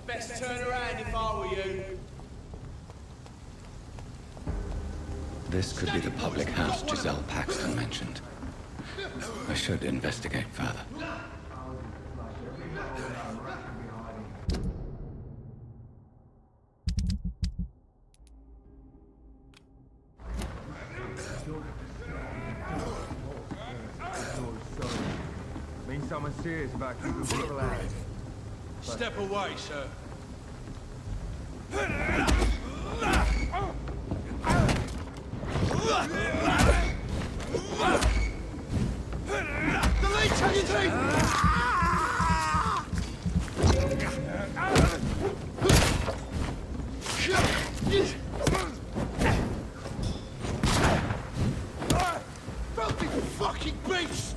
Best turn around if I were you. This could be the public house Giselle Paxton mentioned. I should investigate further. Means someone serious about keeping people out. Step away, sir. The leech on your teeth! Filthy fucking beast!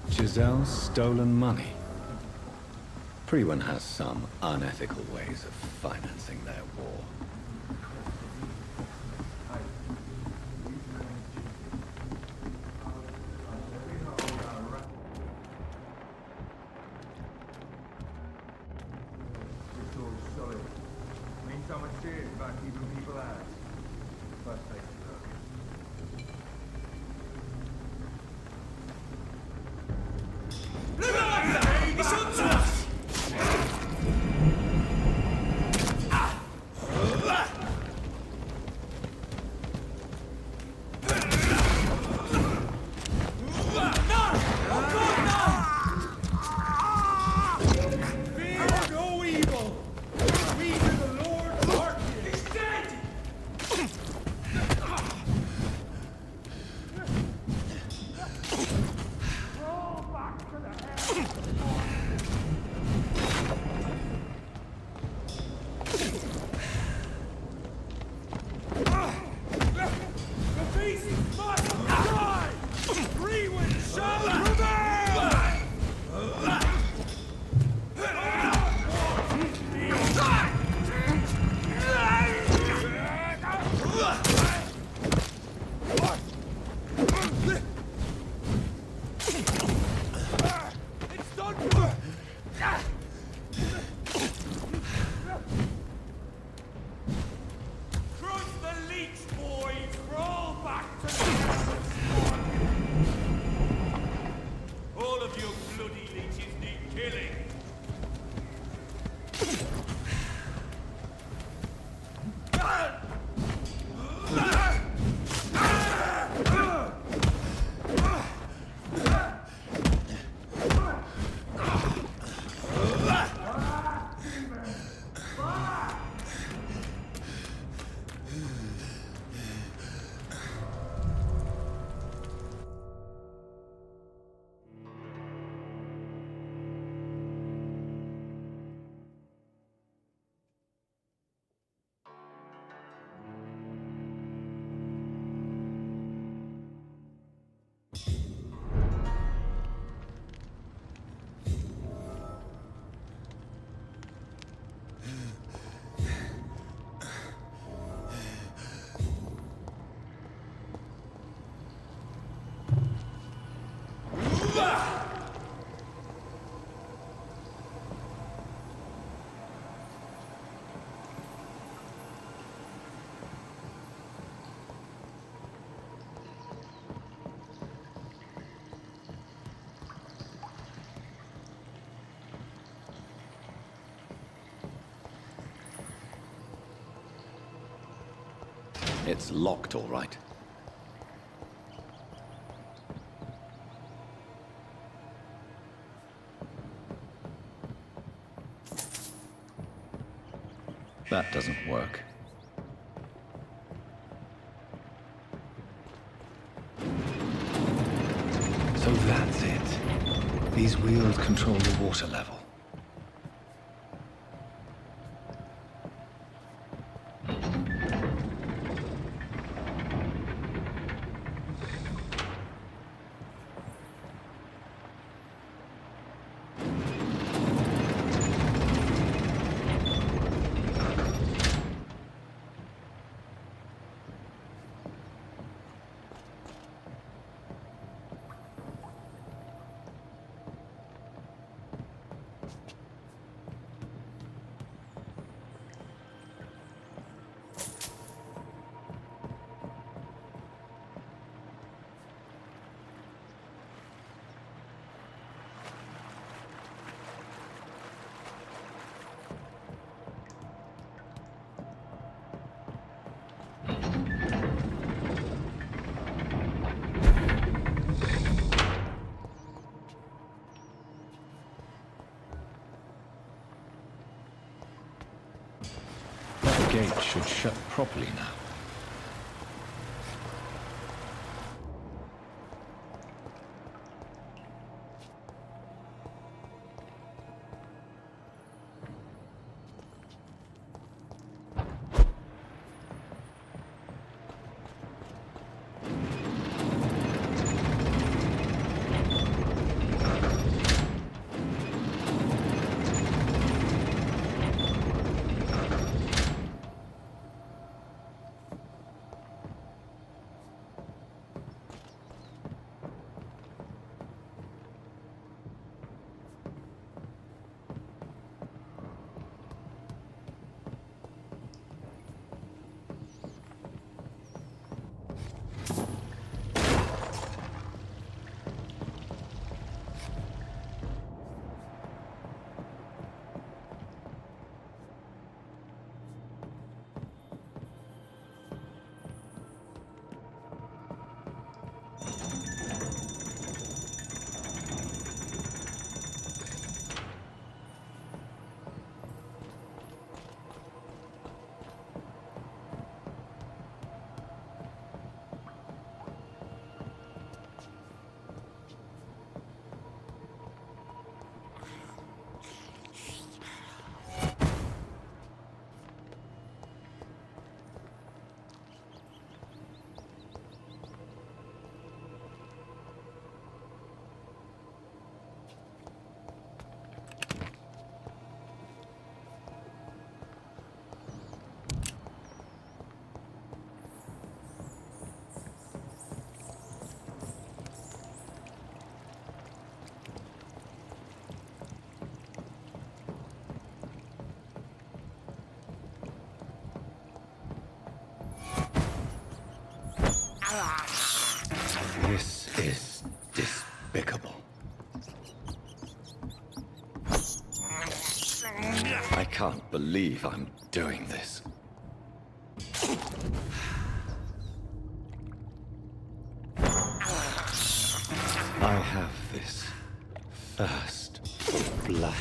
Giselle's stolen money. Prewen has some unethical ways of financing their war. Means someone serious about keeping people out. First place to look. It's on to us! It's locked, all right. That doesn't work. So that's it. These wheels control the water level. The gate should shut properly now. This is despicable. I can't believe I'm doing this. I have this first blood.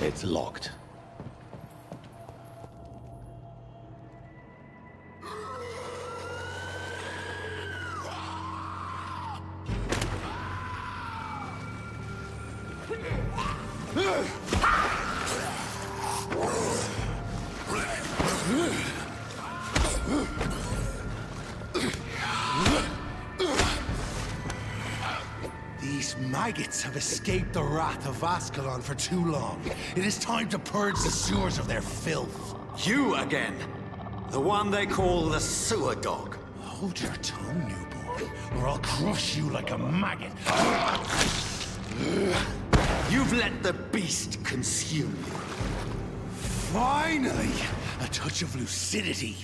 It's locked. These maggots have escaped the wrath of Ascalon for too long. It is time to purge the sewers of their filth. You again. The one they call the sewer dog. Hold your tongue, newborn, or I'll crush you like a maggot. You've let the beast consume you. Finally, a touch of lucidity.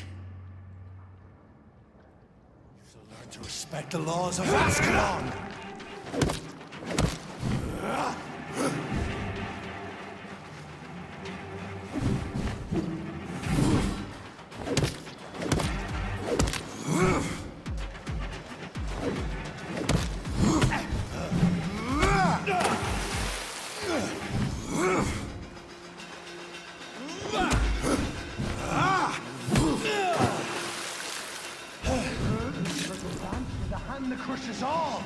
So learn to respect the laws of Ascalon. versus all!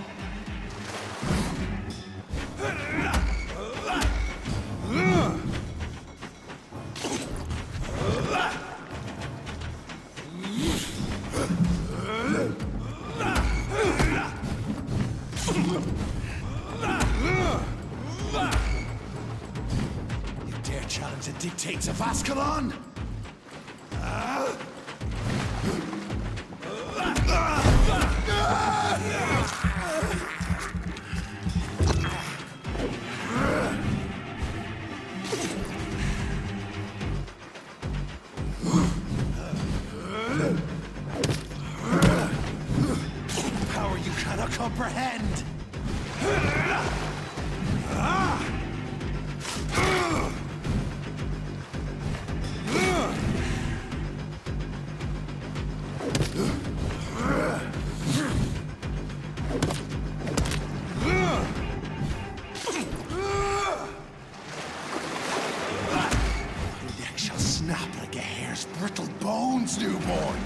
You dare challenge the dictates of Ascalon? Power you cannot comprehend! Your neck shall snap like a hare's brittle bones, newborn!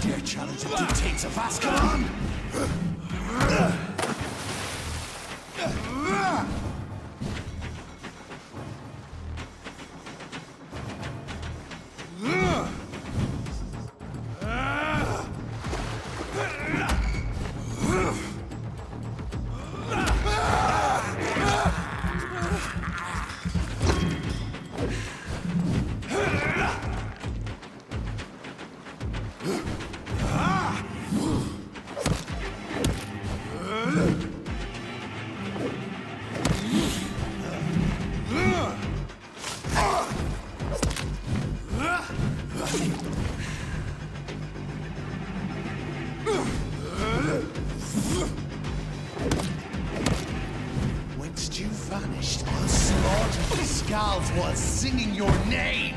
Dare challenge the dictates of Ascalon? Whence you vanished, slaughtered the skulls while singing your name!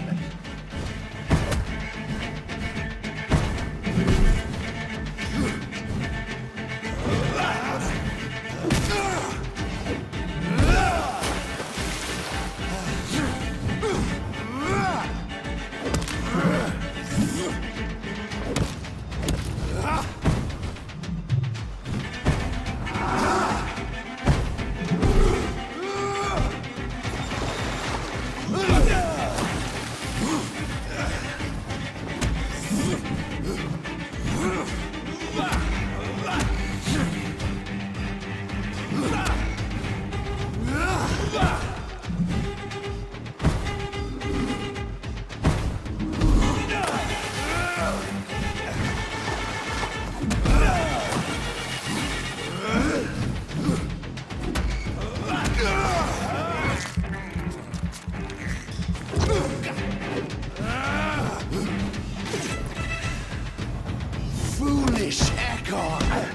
Foolish Ekon!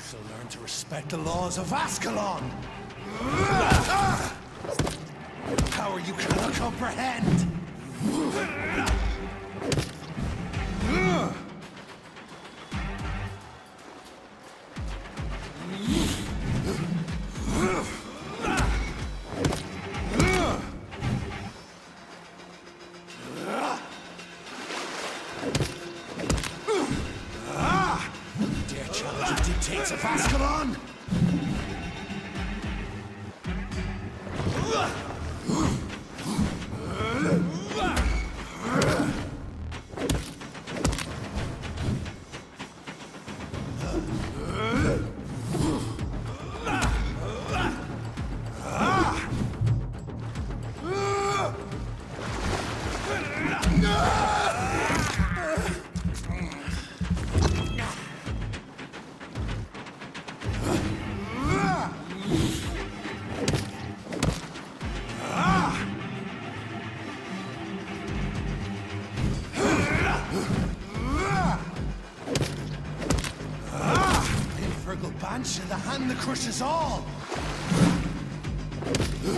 So learn to respect the laws of Ascalon! Power you cannot comprehend! Dare challenge the dictates of Ascalon? Answer the hand that crushes all! The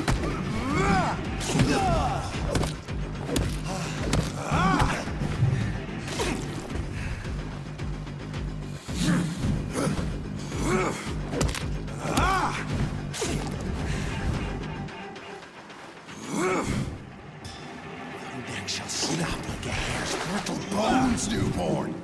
neck shall snap like a hare's brittle bones, newborn!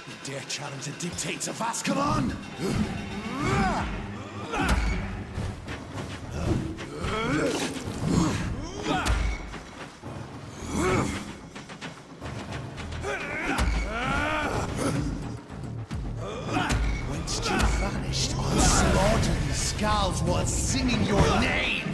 You dare challenge the dictates of Ascalon? Whence you vanished, I'll slaughter these skulls while singing your name!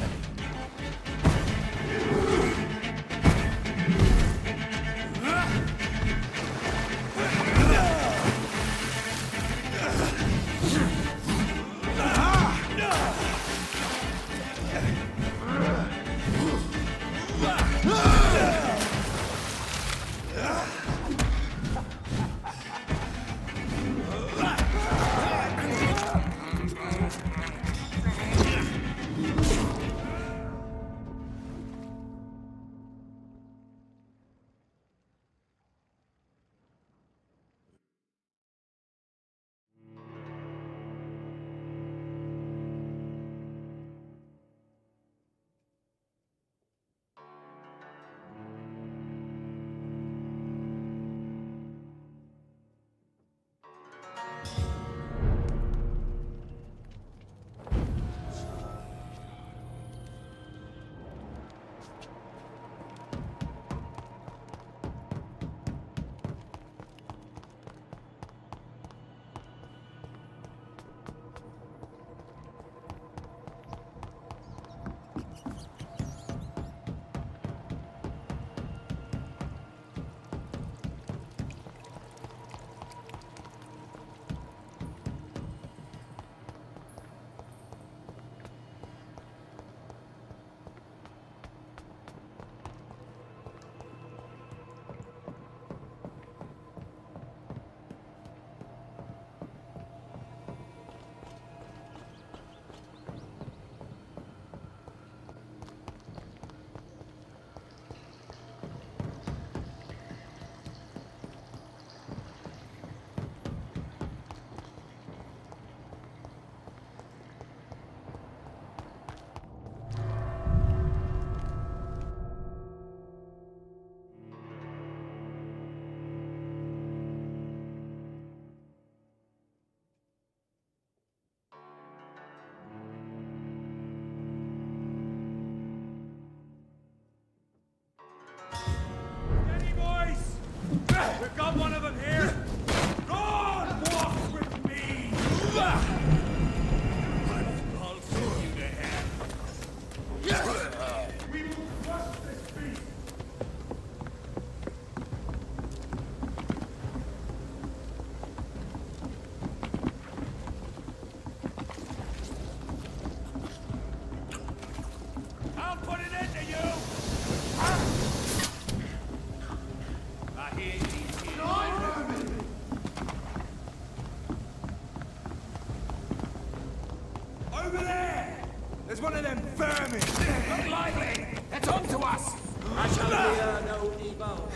We've got one of them here! Go on, walk with me! I'll send you to hell. We will crush this beast! I'll put it into you! I hear you. Over there! There's one of them vermin! Look lively! It's on to us! I shall fear no evil.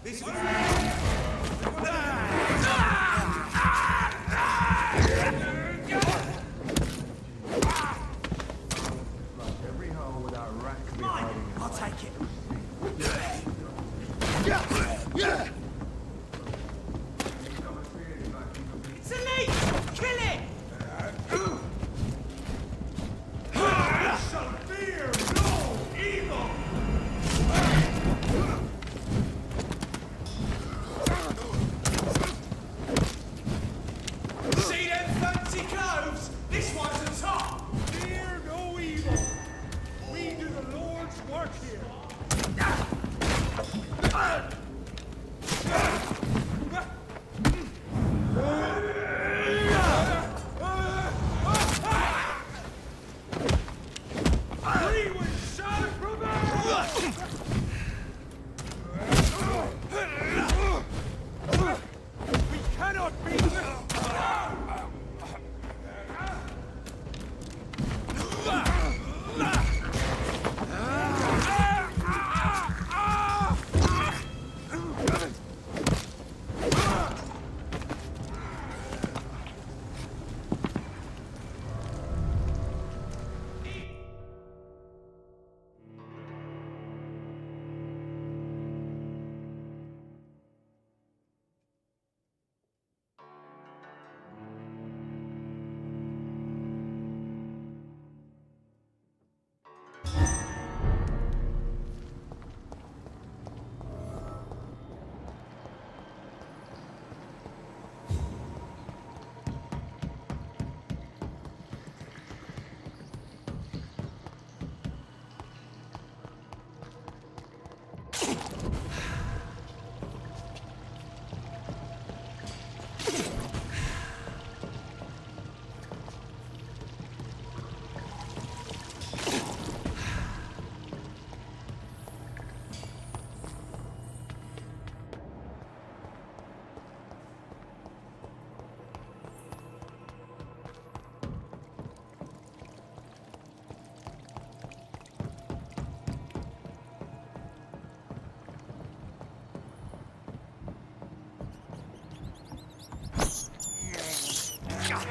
Every hole without a rat could be hiding in. I'll take it. It's a leech! Kill it! Shall fear no evil! See them fancy clothes? This one's a top! Fear no evil! We do the Lord's work here! We will shall prevail! We cannot be...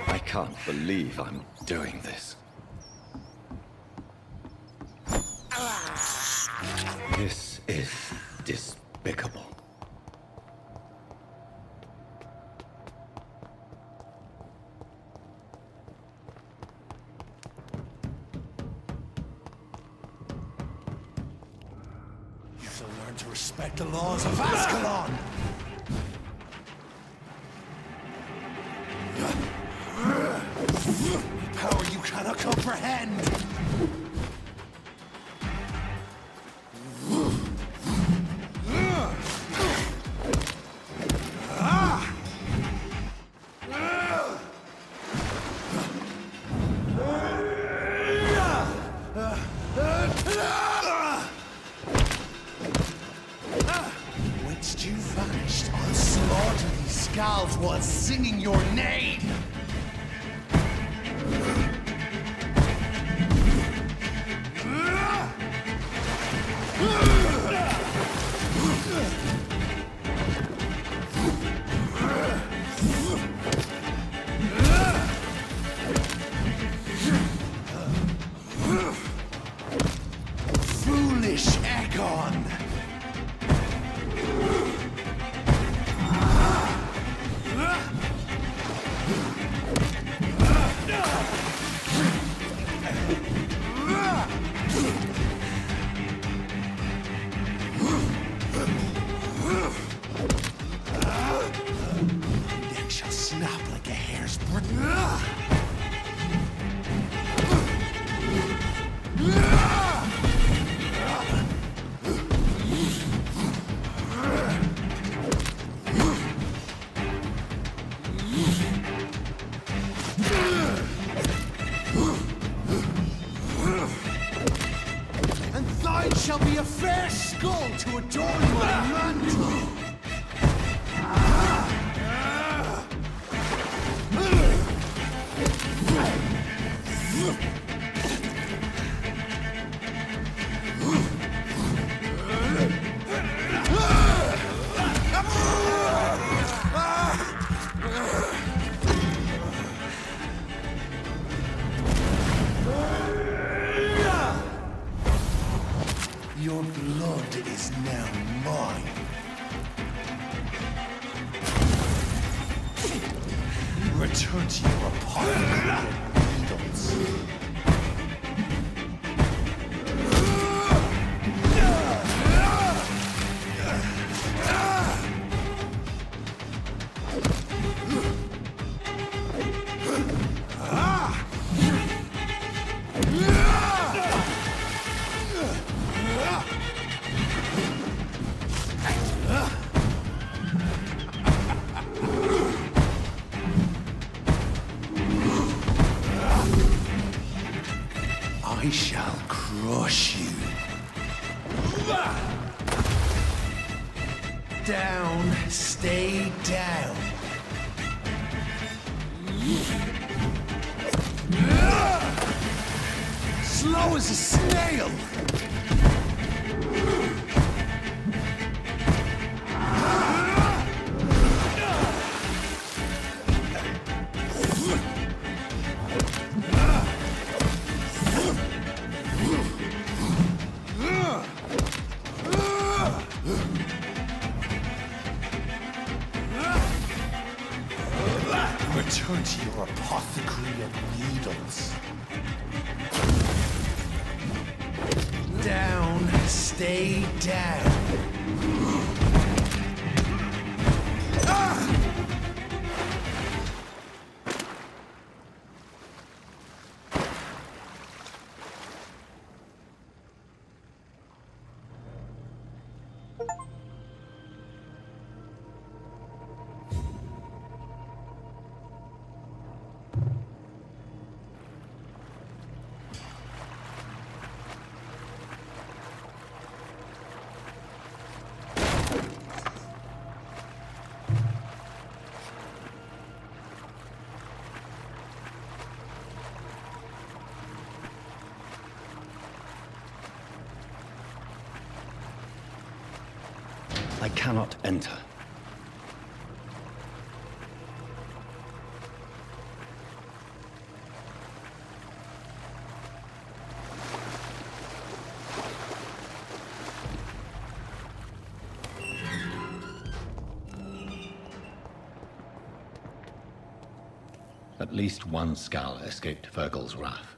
I can't believe I'm doing this. This is despicable. You shall learn to respect the laws of Ascalon! Power you cannot comprehend! Whence you vanished, I'll slaughter these scalds while singing your name! Foolish Egon! Neck shall snap like a hair's breadth. And thine shall be a fair skull to adorn my mantle. Return to your apothecary and needles. I shall crush you. Down, stay down. Slow as a snail. Return to your apothecary and needles. Down, stay down. I cannot enter. At least one Skal escaped Virgil's wrath.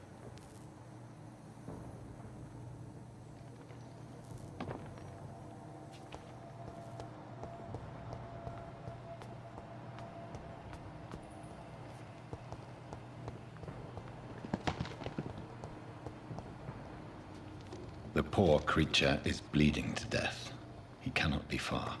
The poor creature is bleeding to death. He cannot be far.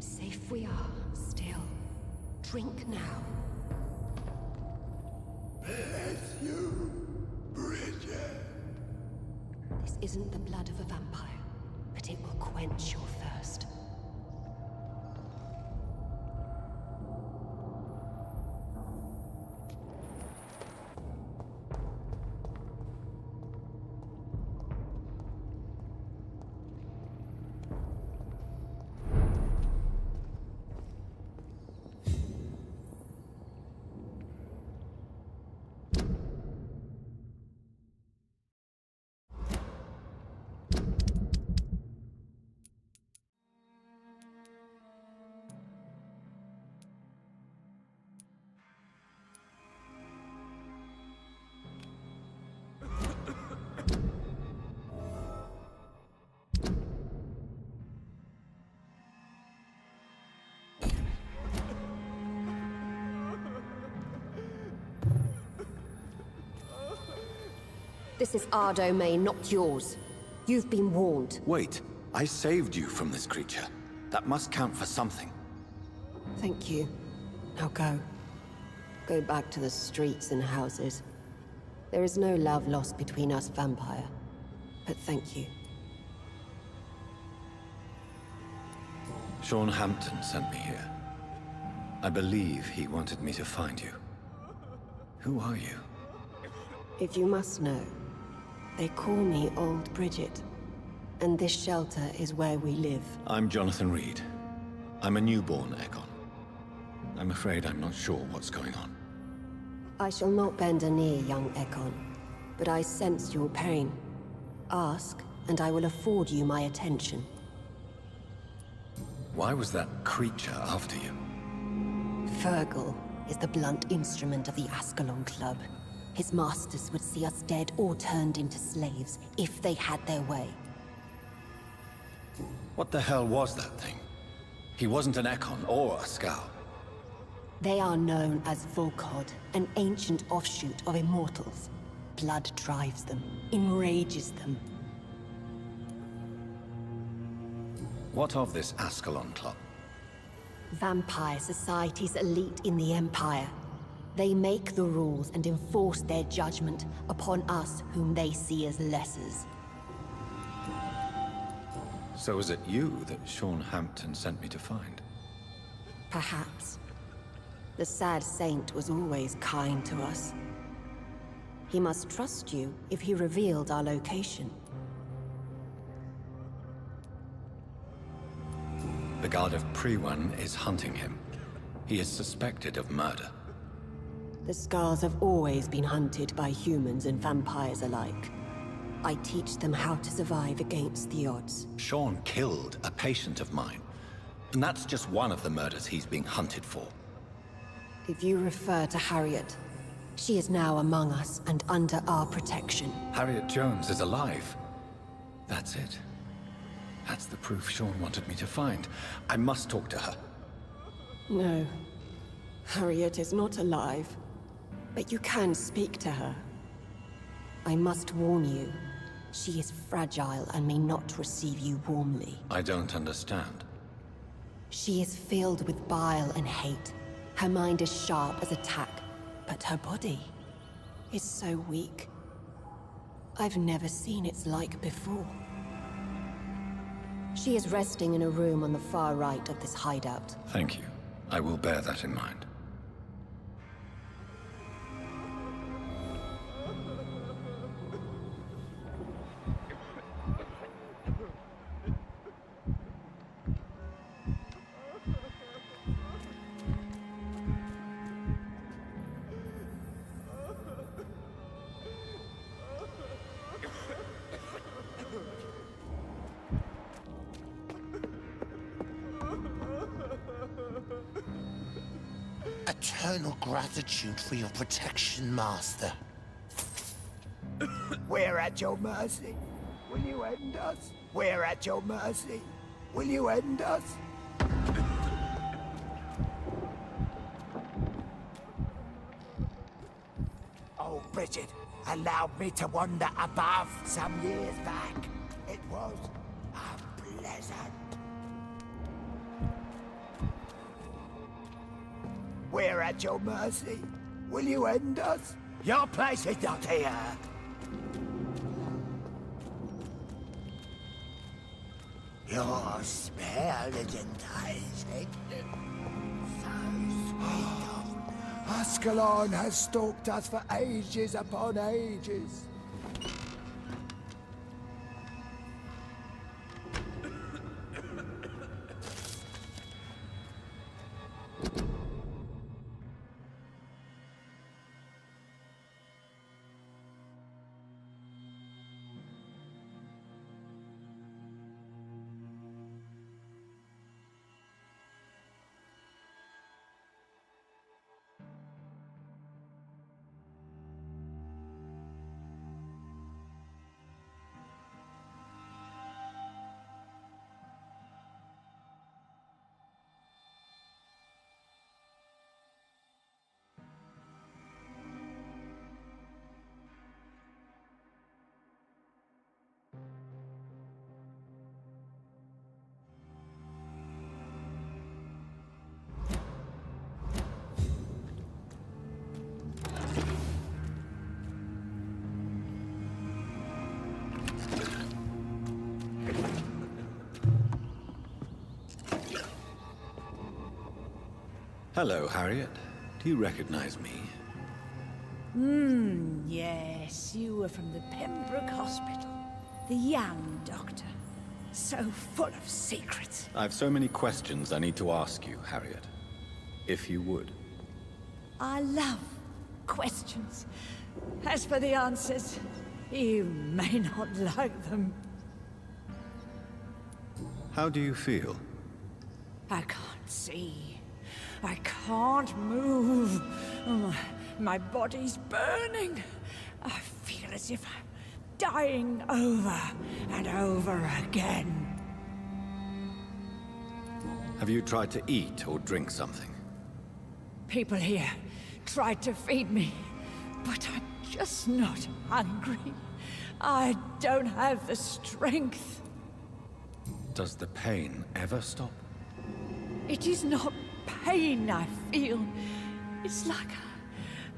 Safe we are, still. Drink now. Bless you, Bridget. This isn't the blood of a vampire, but it will quench your thirst. This is our domain, not yours. You've been warned. Wait, I saved you from this creature. That must count for something. Thank you. Now go. Go back to the streets and houses. There is no love lost between us, Vampire. But thank you. Sean Hampton sent me here. I believe he wanted me to find you. Who are you? If you must know, they call me Old Bridget. And this shelter is where we live. I'm Jonathan Reed. I'm a newborn Ekon. I'm afraid I'm not sure what's going on. I shall not bend a knee, young Ekon. But I sense your pain. Ask, and I will afford you my attention. Why was that creature after you? Fergal is the blunt instrument of the Ascalon Club. His masters would see us dead or turned into slaves, if they had their way. What the hell was that thing? He wasn't an Ekon or a Scout. They are known as Volkod, an ancient offshoot of immortals. Blood drives them, enrages them. What of this Ascalon Club? Vampire Society's elite in the Empire. They make the rules and enforce their judgment upon us whom they see as lessers. So is it you that Sean Hampton sent me to find? Perhaps. The sad saint was always kind to us. He must trust you if he revealed our location. The Guard of Prewan is hunting him. He is suspected of murder. The Scars have always been hunted by humans and vampires alike. I teach them how to survive against the odds. Sean killed a patient of mine. And that's just one of the murders he's being hunted for. If you refer to Harriet, she is now among us and under our protection. Harriet Jones is alive. That's it. That's the proof Sean wanted me to find. I must talk to her. No. Harriet is not alive. But you can speak to her. I must warn you, she is fragile and may not receive you warmly. I don't understand. She is filled with bile and hate. Her mind is sharp as a tack, but her body is so weak. I've never seen its like before. She is resting in a room on the far right of this hideout. Thank you. I will bear that in mind. Eternal gratitude for your protection, Master. We're at your mercy. Will you end us? We're at your mercy. Will you end us? Oh, Bridget allowed me to wander above some years back. It was unpleasant. We're at your mercy. Will you end us? Your place is not here. Your smell is enticing. So sweet of... Ascalon has stalked us for ages upon ages. Hello, Harriet. Do you recognize me? Yes, you were from the Pembroke Hospital. The young doctor. So full of secrets. I've so many questions I need to ask you, Harriet. If you would. I love questions. As for the answers, you may not like them. How do you feel? I can't see. I can't move. Oh, my body's burning. I feel as if I'm dying over and over again. Have you tried to eat or drink something? People here tried to feed me, but I'm just not hungry. I don't have the strength. Does the pain ever stop? It is not pain I feel. It's like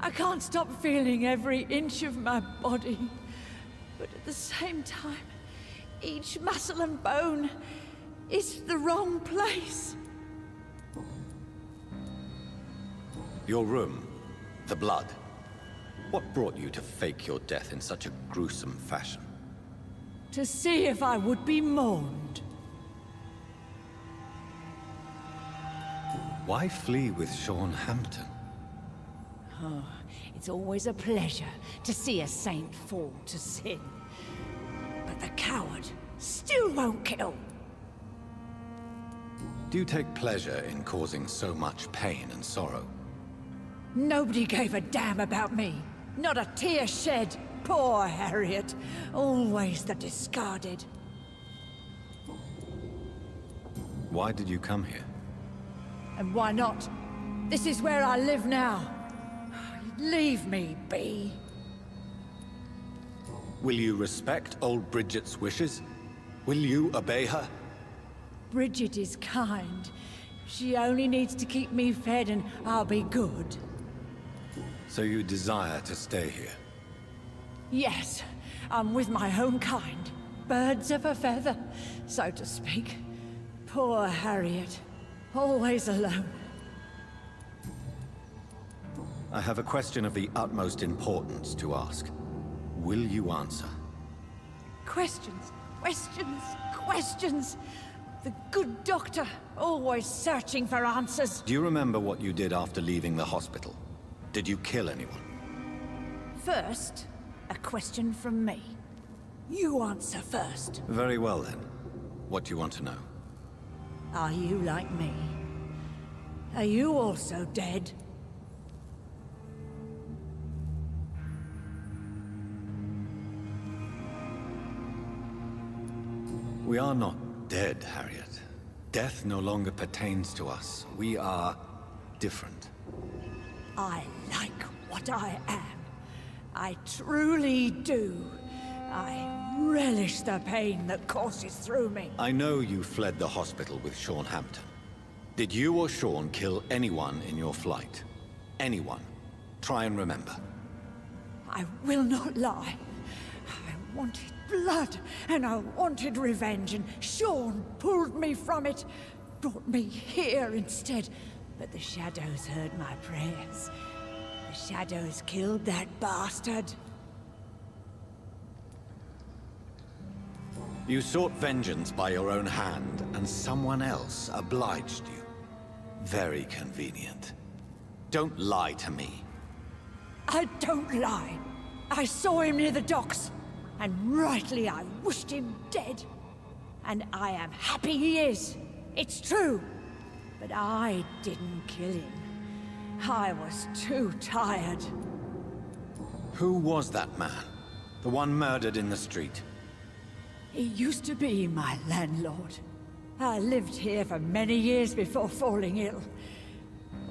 I can't stop feeling every inch of my body. But at the same time, each muscle and bone is the wrong place. Your room, the blood. What brought you to fake your death in such a gruesome fashion? To see if I would be mourned. Why flee with Sean Hampton? It's always a pleasure to see a saint fall to sin. But the coward still won't kill. Do you take pleasure in causing so much pain and sorrow? Nobody gave a damn about me. Not a tear shed. Poor Harriet. Always the discarded. Why did you come here? And why not? This is where I live now. Leave me be. Will you respect old Bridget's wishes? Will you obey her? Bridget is kind. She only needs to keep me fed and I'll be good. So you desire to stay here? Yes, I'm with my own kind. Birds of a feather, so to speak. Poor Harriet. Always alone. I have a question of the utmost importance to ask. Will you answer? Questions, questions, questions. The good doctor, always searching for answers. Do you remember what you did after leaving the hospital? Did you kill anyone? First, a question from me. You answer first. Very well then. What do you want to know? Are you like me? Are you also dead? We are not dead, Harriet. Death no longer pertains to us. We are different. I like what I am. I truly do. I relish the pain that courses through me. I know you fled the hospital with Sean Hampton. Did you or Sean kill anyone in your flight? Anyone? Try and remember. I will not lie. I wanted blood, and I wanted revenge, and Sean pulled me from it, brought me here instead. But the shadows heard my prayers. The shadows killed that bastard. You sought vengeance by your own hand, and someone else obliged you. Very convenient. Don't lie to me. I don't lie. I saw him near the docks, and rightly I wished him dead. And I am happy he is. It's true. But I didn't kill him. I was too tired. Who was that man? The one murdered in the street? He used to be my landlord. I lived here for many years before falling ill.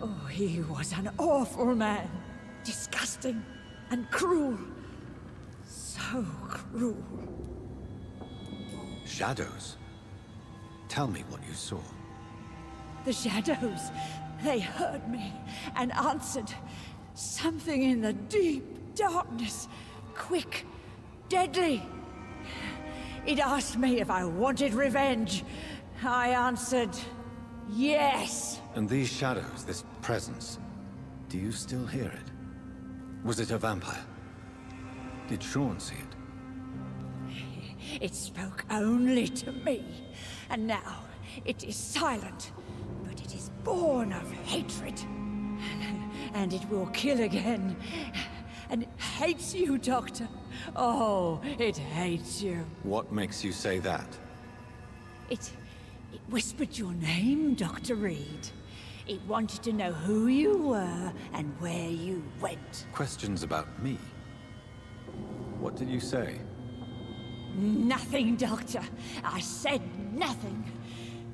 Oh, he was an awful man. Disgusting and cruel. So cruel. Shadows? Tell me what you saw. The shadows, they heard me and answered. Something in the deep darkness. Quick, deadly. It asked me if I wanted revenge. I answered, Yes! And these shadows, this presence, do you still hear it? Was it a vampire? Did Sean see it? It spoke only to me, and now it is silent, but it is born of hatred. And it will kill again. And it hates you, Doctor. Oh, it hates you. What makes you say that? It whispered your name, Dr. Reed. It wanted to know who you were and where you went. Questions about me? What did you say? Nothing, Doctor. I said nothing.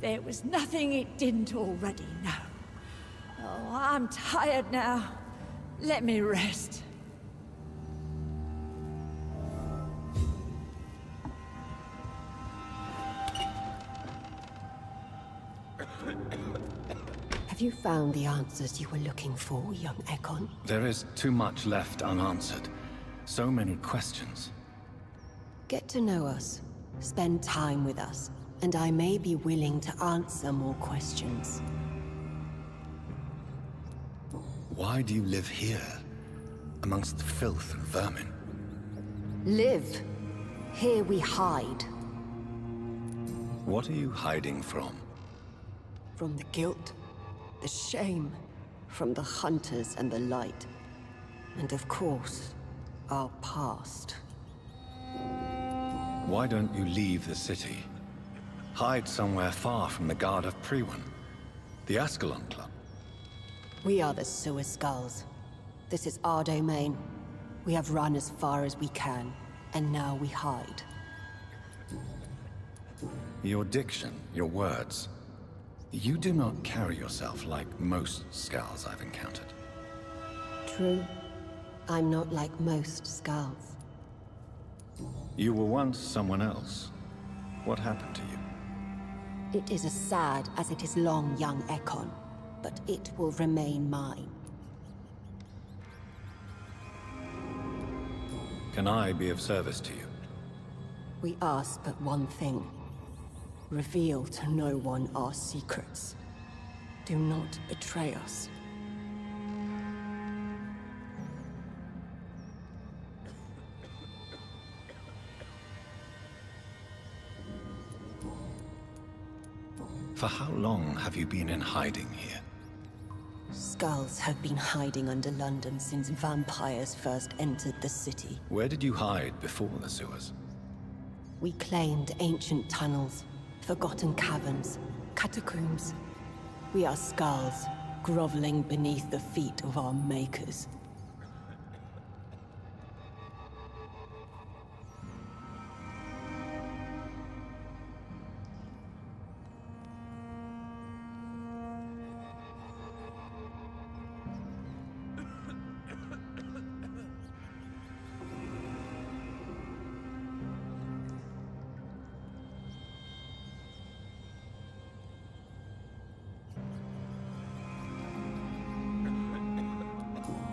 There was nothing it didn't already know. Oh, I'm tired now. Let me rest. Have you found the answers you were looking for, young Ekon? There is too much left unanswered. So many questions. Get to know us, spend time with us, and I may be willing to answer more questions. Why do you live here, amongst the filth and vermin? Live. Here we hide. What are you hiding from? From the guilt, the shame, from the hunters and the light. And of course, our past. Why don't you leave the city? Hide somewhere far from the Guard of Priwen, the Ascalon Club. We are the Sewer Skulls. This is our domain. We have run as far as we can, and now we hide. Your diction, your words. You do not carry yourself like most Skulls I've encountered. True. I'm not like most Skulls. You were once someone else. What happened to you? It is as sad as it is long, young Ekon, but it will remain mine. Can I be of service to you? We ask but one thing. Reveal to no one our secrets. Do not betray us. For how long have you been in hiding here? Skulls have been hiding under London since vampires first entered the city. Where did you hide before the sewers? We claimed ancient tunnels, forgotten caverns, catacombs. We are skulls, groveling beneath the feet of our makers.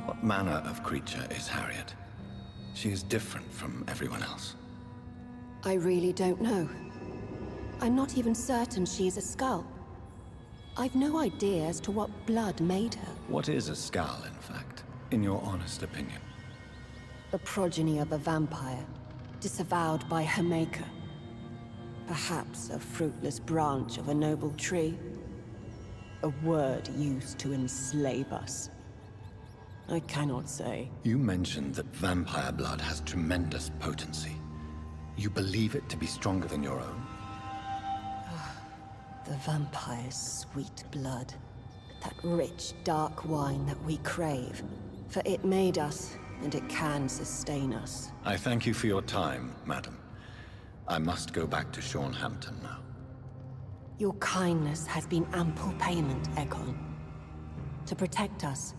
What manner of creature is Harriet? She is different from everyone else. I really don't know. I'm not even certain she is a skull. I've no idea as to what blood made her. What is a skull, in fact, in your honest opinion? The progeny of a vampire, disavowed by her maker. Perhaps a fruitless branch of a noble tree. A word used to enslave us. I cannot say. You mentioned that vampire blood has tremendous potency. You believe it to be stronger than your own? The vampire's sweet blood. That rich, dark wine that we crave. For it made us, and it can sustain us. I thank you for your time, madam. I must go back to Hampton now. Your kindness has been ample payment, Ekon. To protect us,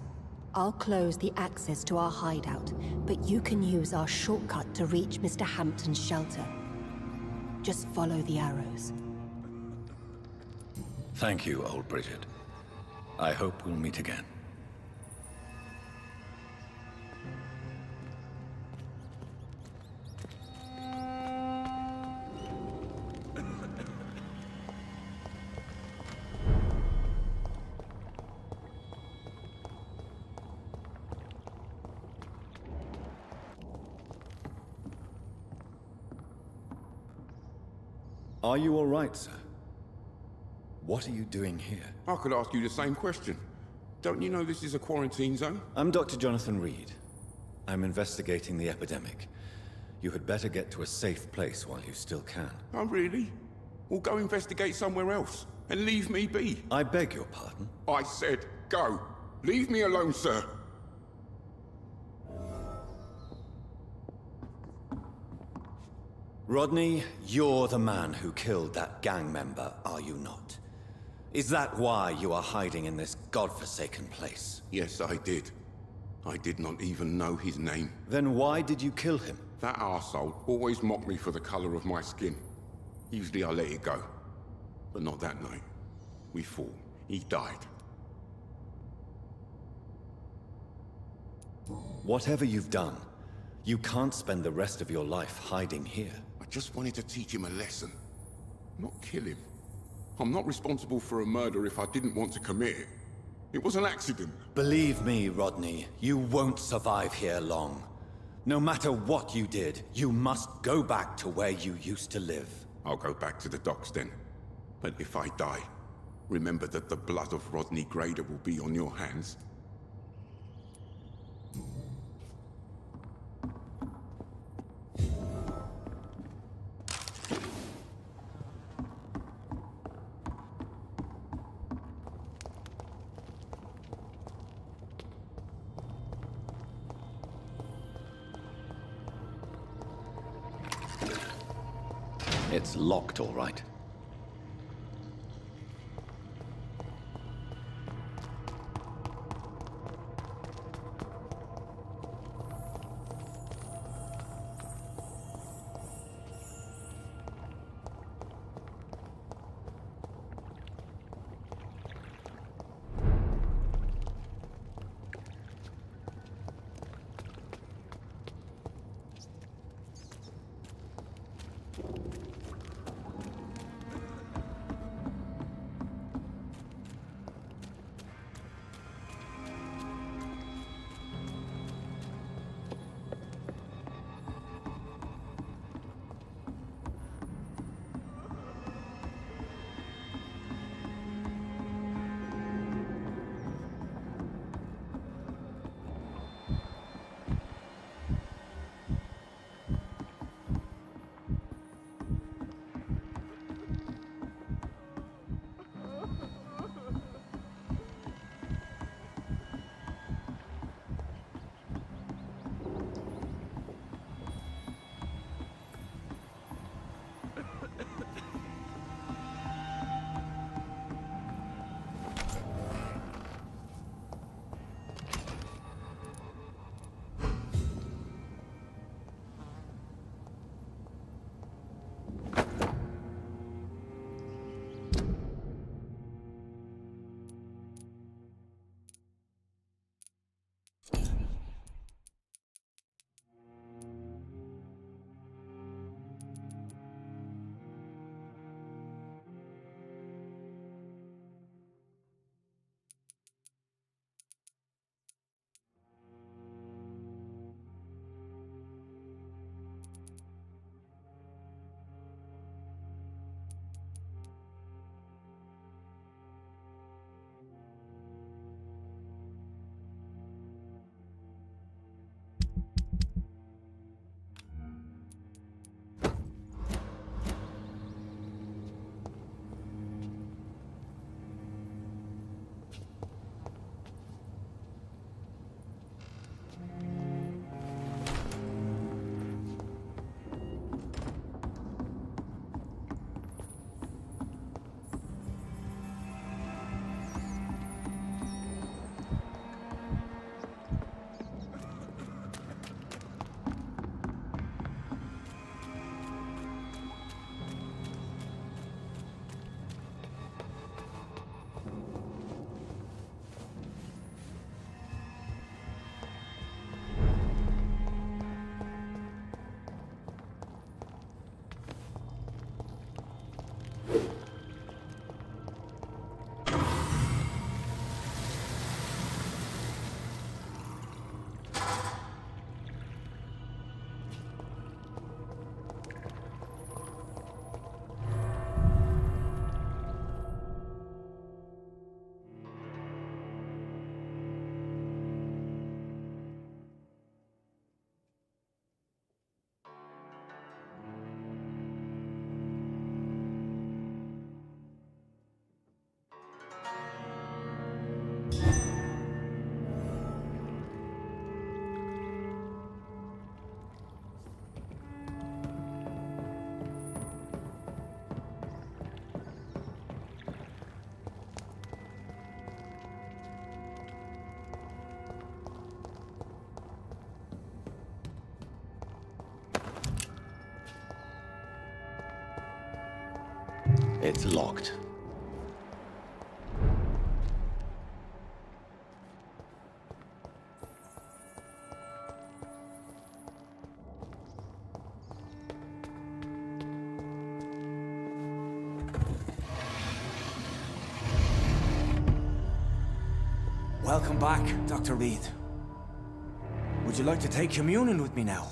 I'll close the access to our hideout, but you can use our shortcut to reach Mr. Hampton's shelter. Just follow the arrows. Thank you, old Bridget. I hope we'll meet again. Are you all right, sir? What are you doing here? I could ask you the same question. Don't you know this is a quarantine zone? I'm Dr. Jonathan Reed. I'm investigating the epidemic. You had better get to a safe place while you still can. Oh, really? Well, go investigate somewhere else, and leave me be. I beg your pardon? I said, go. Leave me alone, sir. Rodney, you're the man who killed that gang member, are you not? Is that why you are hiding in this godforsaken place? Yes, I did. I did not even know his name. Then why did you kill him? That arsehole always mocked me for the color of my skin. Usually I let it go. But not that night. We fought. He died. Whatever you've done, you can't spend the rest of your life hiding here. I just wanted to teach him a lesson. Not kill him. I'm not responsible for a murder if I didn't want to commit it. It was an accident. Believe me, Rodney, you won't survive here long. No matter what you did, you must go back to where you used to live. I'll go back to the docks then. But if I die, remember that the blood of Rodney Grader will be on your hands. It's locked, all right. It's locked. Welcome back, Dr. Reed. Would you like to take communion with me now?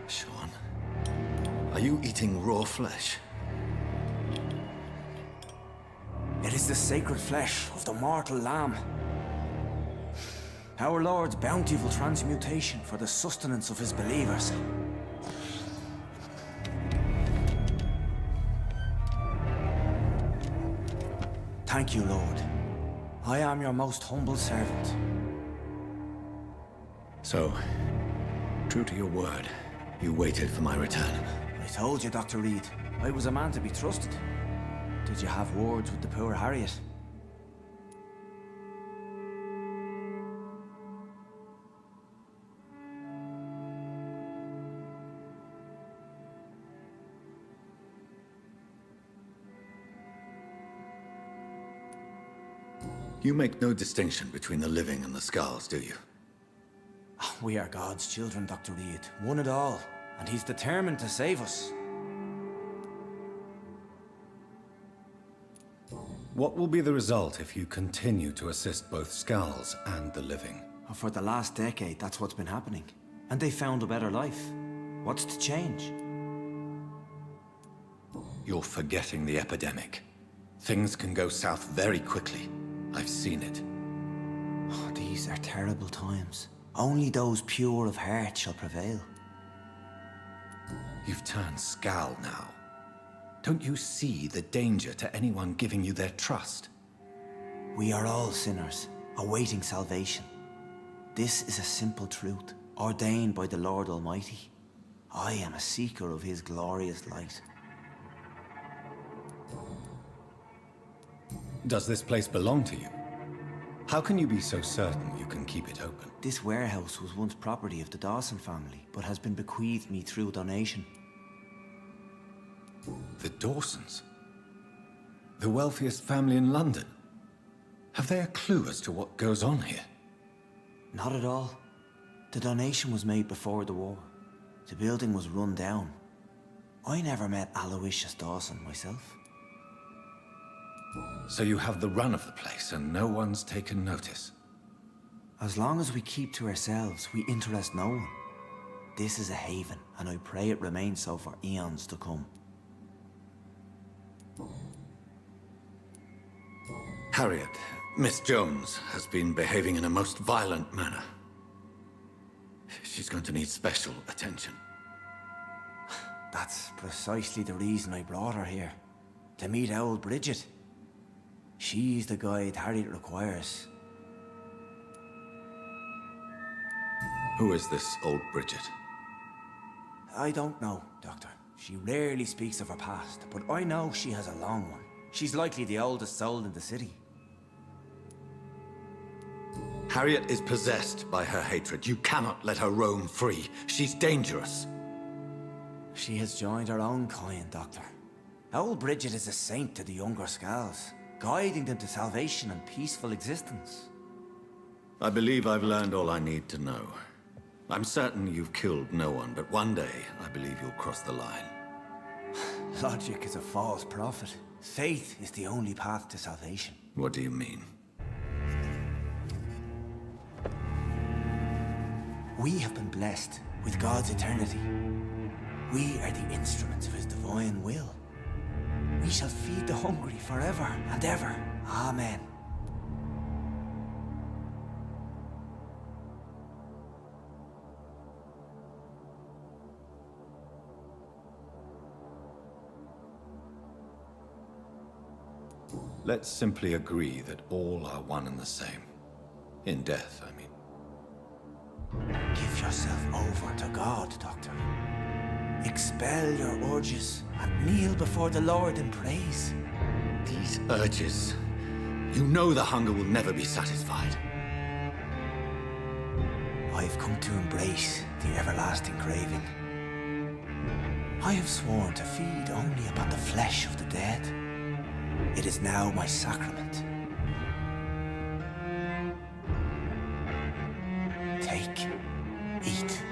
Sean, are you eating raw flesh? It is the sacred flesh of the mortal lamb. Our Lord's bountiful transmutation for the sustenance of his believers. Thank you, Lord. I am your most humble servant. So, true to your word, you waited for my return. I told you, Dr. Reed, I was a man to be trusted. Did you have words with the poor Harriet? You make no distinction between the living and the skulls, do you? We are God's children, Dr. Reed. One and all. And he's determined to save us. What will be the result if you continue to assist both skulls and the living? For the last decade, that's what's been happening. And they found a better life. What's to change? You're forgetting the epidemic. Things can go south very quickly. I've seen it. Oh, these are terrible times. Only those pure of heart shall prevail. You've turned Skal now. Don't you see the danger to anyone giving you their trust? We are all sinners, awaiting salvation. This is a simple truth, ordained by the Lord Almighty. I am a seeker of his glorious light. Does this place belong to you? How can you be so certain you can keep it open? This warehouse was once property of the Dawson family, but has been bequeathed me through donation. The Dawsons? The wealthiest family in London? Have they a clue as to what goes on here? Not at all. The donation was made before the war. The building was run down. I never met Aloysius Dawson myself. So you have the run of the place and no one's taken notice? As long as we keep to ourselves, we interest no one. This is a haven, and I pray it remains so for eons to come. Harriet, Miss Jones, has been behaving in a most violent manner. She's going to need special attention. That's precisely the reason I brought her here. To meet old Bridget. She's the guide Harriet requires. Who is this old Bridget? I don't know, Doctor. She rarely speaks of her past, but I know she has a long one. She's likely the oldest soul in the city. Harriet is possessed by her hatred. You cannot let her roam free. She's dangerous. She has joined her own kind, Doctor. Old Bridget is a saint to the younger Skals, guiding them to salvation and peaceful existence. I believe I've learned all I need to know. I'm certain you've killed no one, but one day I believe you'll cross the line. Logic is a false prophet. Faith is the only path to salvation. What do you mean? We have been blessed with God's eternity. We are the instruments of his divine will. We shall feed the hungry forever and ever. Amen. Let's simply agree that all are one and the same. In death, I mean. Give yourself over to God, Doctor. Expel your urges and kneel before the Lord in praise. These urges. You know the hunger will never be satisfied. I've come to embrace the everlasting craving. I have sworn to feed only upon the flesh of the dead. It is now my sacrament. Take, eat.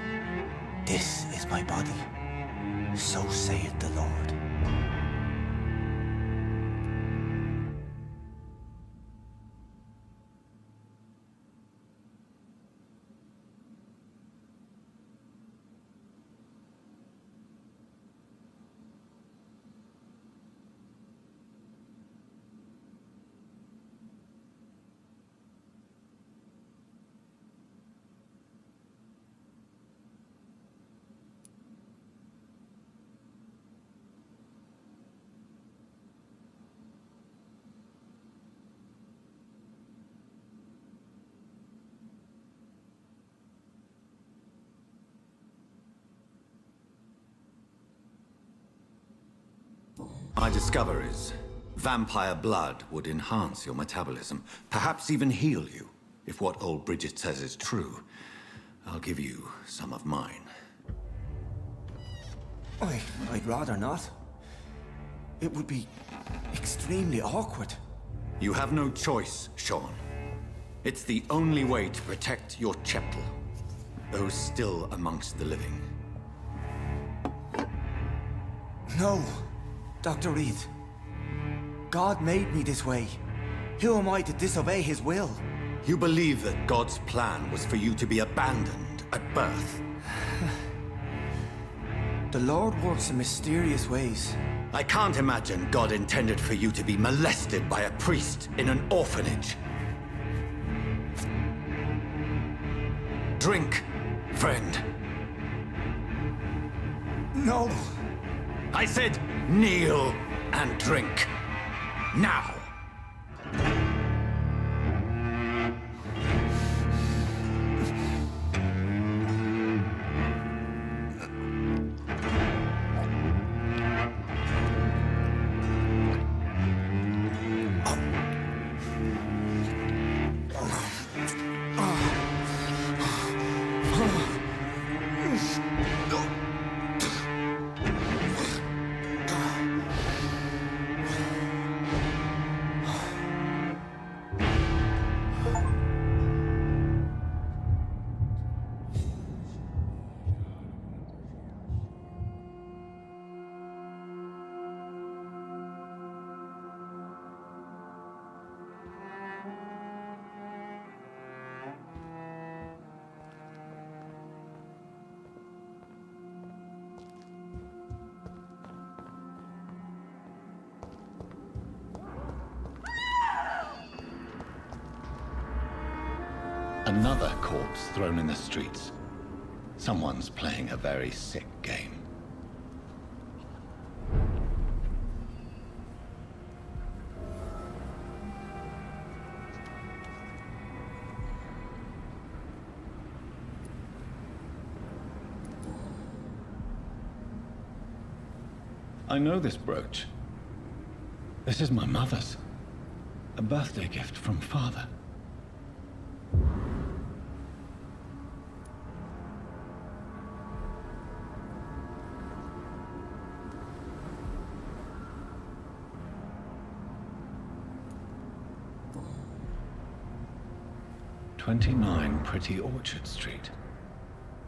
This is my body. So saith the Lord. My discoveries. Vampire blood would enhance your metabolism, perhaps even heal you. If what old Bridget says is true, I'll give you some of mine. I'd rather not. It would be extremely awkward. You have no choice, Sean. It's the only way to protect your cheptel, those still amongst the living. No, Dr. Reed. God made me this way. Who am I to disobey his will? You believe that God's plan was for you to be abandoned at birth? The Lord works in mysterious ways. I can't imagine God intended for you to be molested by a priest in an orphanage. Drink, friend. No! I said kneel and drink. Now! Another corpse thrown in the streets. Someone's playing a very sick game. I know this brooch. This is my mother's. A birthday gift from father. "29 Pretty Orchard Street.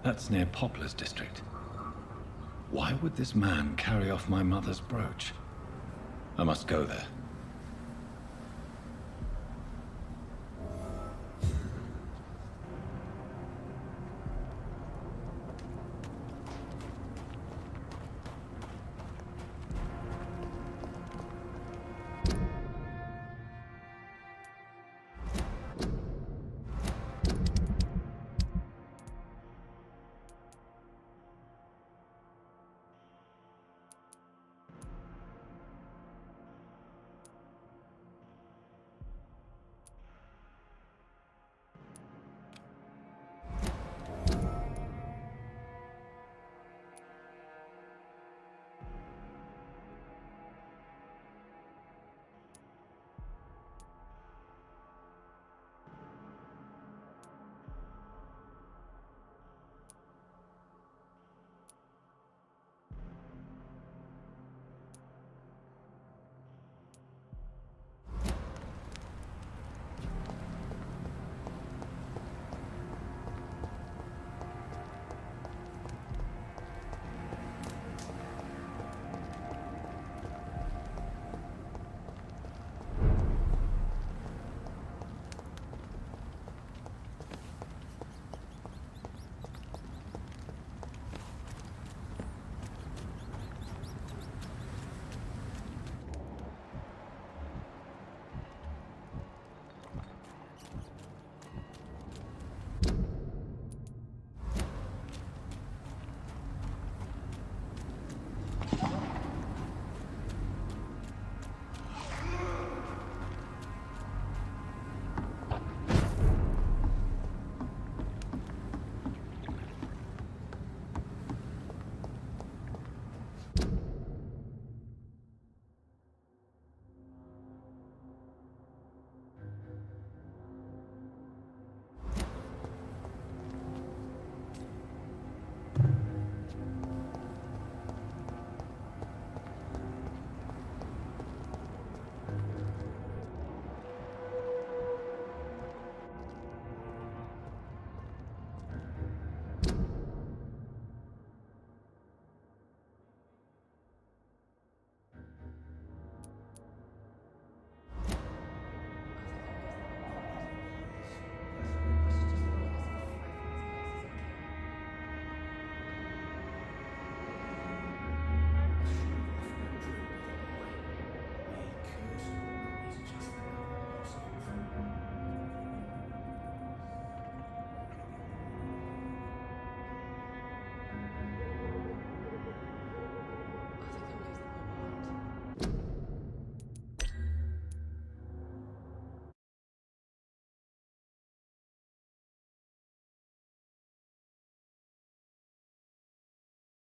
That's near Poplar's district. Why would this man carry off my mother's brooch? I must go there.